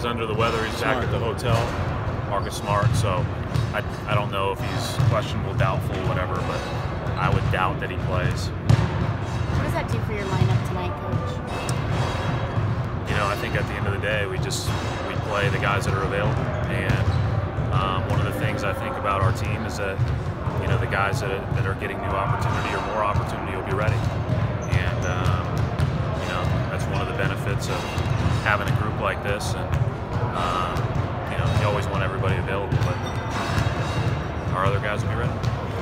was under the weather. He's back at the hotel. Marcus Smart. So I don't know if he's questionable, doubtful, whatever, but I would doubt that he plays. What does that do for your lineup tonight, Coach? You know, I think at the end of the day, we play the guys that are available. And one of the things I think about our team is that, you know, the guys that are getting new opportunity or more opportunity will be ready. And, you know, that's one of the benefits of having a group like this. And, you know, you always want everybody available, but our other guys will be ready.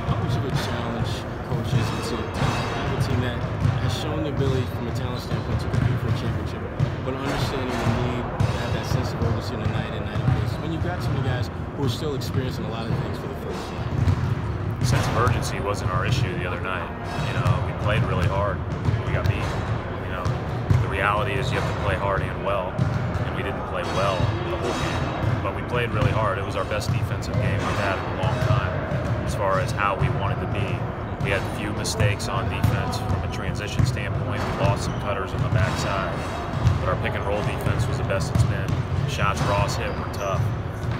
How much of a challenge, Coach, is it to have a team that has shown the ability from a talent standpoint to compete for a championship, but understanding the need to have that sense of urgency on a night in, night out basis when you've got some of the guys who are still experiencing a lot of things for the first time? The sense of urgency wasn't our issue the other night. You know, we played really hard. We got beat. You know, the reality is you have to play hard and well, and we didn't play well the whole game. But we played really hard. It was our best defensive game we've had in a long time as far as how we wanted to be. We had a few mistakes on defense from a transition standpoint. We lost some cutters on the backside. But our pick and roll defense was the best it's been. The shots Ross hit were tough.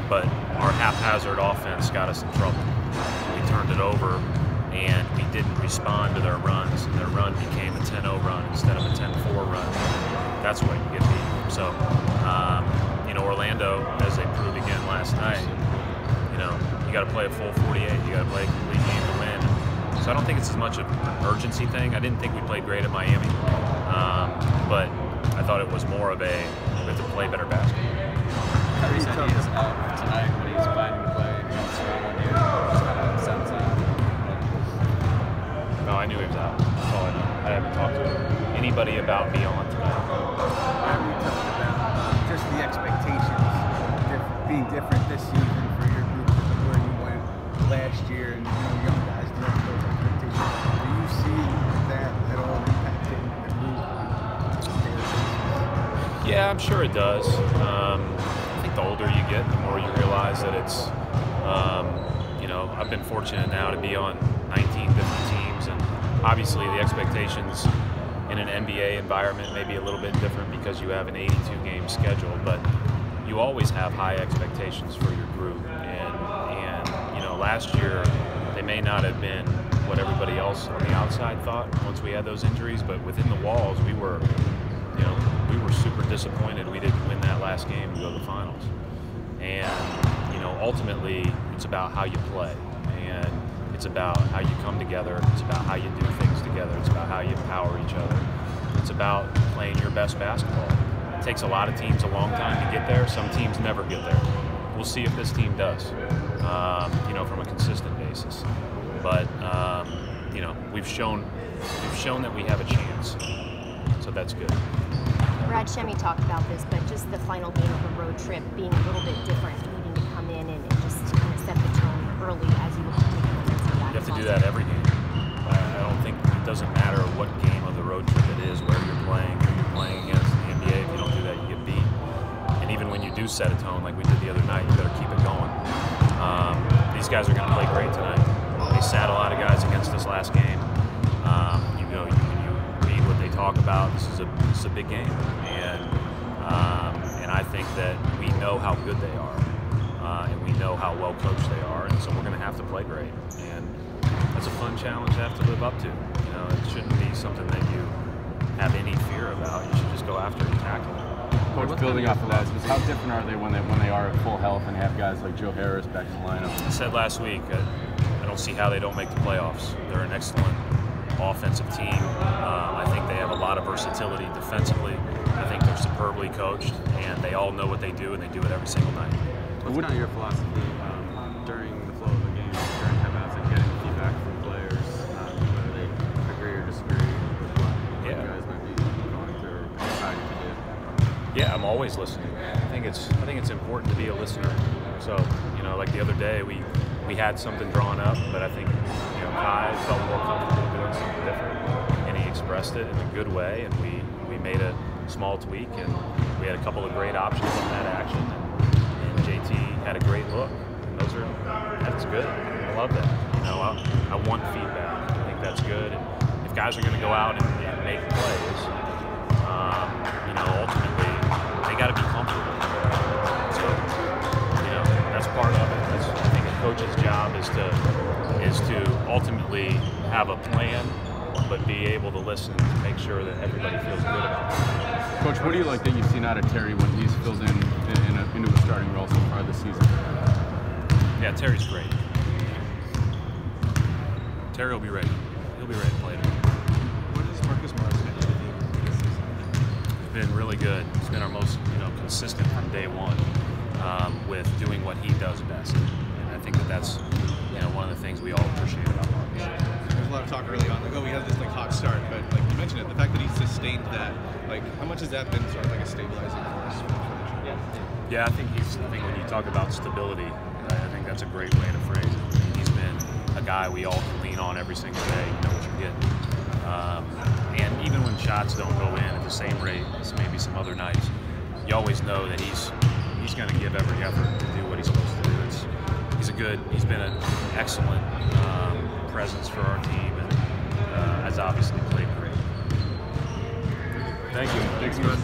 But our haphazard offense got us in trouble. We turned it over and we didn't respond to their runs. And their run became a 10-0 run instead of a 10-4 run. That's what you get beat. So, you know, Orlando, as they proved again last night, you know, you got to play a full 48. You got to play a complete game to win. So I don't think it's as much of an urgency thing. I didn't think we played great at Miami, but I thought it was more of a we have to play better basketball. He said he is out tonight, but he's planning to play against Toronto here. No, I knew he was out. That's all I know. I haven't talked to anybody about being on tonight. Whatever you talked about, just the expectations being different this season for your group than where you went last year, and you know, young guys dealing with those expectations. Do you see that at all impacting the group on a daily basis? Yeah, I'm sure it does. I think the older you get, the more you realize that it's, you know, I've been fortunate now to be on 19 different teams, and obviously the expectations in an NBA environment may be a little bit different because you have an 82-game schedule, but you always have high expectations for your group. And you know, last year they may not have been what everybody else on the outside thought once we had those injuries, but within the walls we were, you know, we were super disappointed we didn't win that last game to go to the finals. And you know, ultimately it's about how you play, and it's about how you come together, it's about how you do things together, it's about how you empower each other, it's about playing your best basketball. It takes a lot of teams a long time to get there. Some teams never get there. We'll see if this team does, you know, from a consistent basis. But you know, we've shown that we have a chance, so that's good. Brad Shemy talked about this, but just the final game of a road trip being a little bit different, needing to come in and just kind of set the tone early as you look to take on some guys. You have to do that every game. I don't think it doesn't matter what game of the road trip it is, where you're playing, who you're playing against. In the NBA, if you don't do that, you get beat. And even when you do set a tone like we did the other night, you better keep it going. These guys are going to play great tonight. They sat a lot of guys against us last game. You know, when you read what they talk about, this is a big game, and I think that we know how good they are, and we know how well coached they are, and so we're going to have to play great. And that's a fun challenge to have to live up to. You know, it shouldn't be something that you have any fear about. You should just go after it and tackle it. Coach, building off of that, how different are they when they are at full health and have guys like Joe Harris back in the lineup? I said last week, I don't see how they don't make the playoffs. They're an excellent offensive team. I think they have a lot of versatility defensively. I think they're superbly coached, and they all know what they do, and they do it every single night. What's kind of your philosophy during the flow of the game, during timeouts, and getting feedback from players, whether they agree or disagree with what you guys might be going through or deciding to do? Yeah, I'm always listening. I think it's important to be a listener. So, you know, like the other day, we had something drawn up, but I think, you know, Kai felt more comfortable doing something different, and he expressed it in a good way, and we made a small tweak, and we had a couple of great options on that action, and JT had a great look, and that's good. I love that. You know, I want feedback. I think that's good. And if guys are going to go out and make plays, you know, ultimately they got to be comfortable. listen to make sure that everybody feels good about it. Coach, what do you like that you've seen out of Terry when he's filled into a starting role so far this season? Yeah, Terry's great. Terry will be ready. He'll be ready to play tonight. What is Marcus Morris been doing this season? He's been really good. He's been our most consistent from day one with doing what he does best. And I think that that's one of the things we all appreciate about Marcus. There's a lot of talk early on, like, oh, we have this hot start, but like you mentioned it, the fact that he's sustained that, like, how much has that been sort of like a stabilizing force for the team? Yeah, I think when you talk about stability, I think that's a great way to phrase it. He's been a guy we all can lean on every single day. You know what you're getting. And even when shots don't go in at the same rate as maybe some other nights, you always know that he's going to give every effort to do what he's supposed to do. He's been an excellent presence for our team, and has obviously played great. Thank you. Thanks, Coach.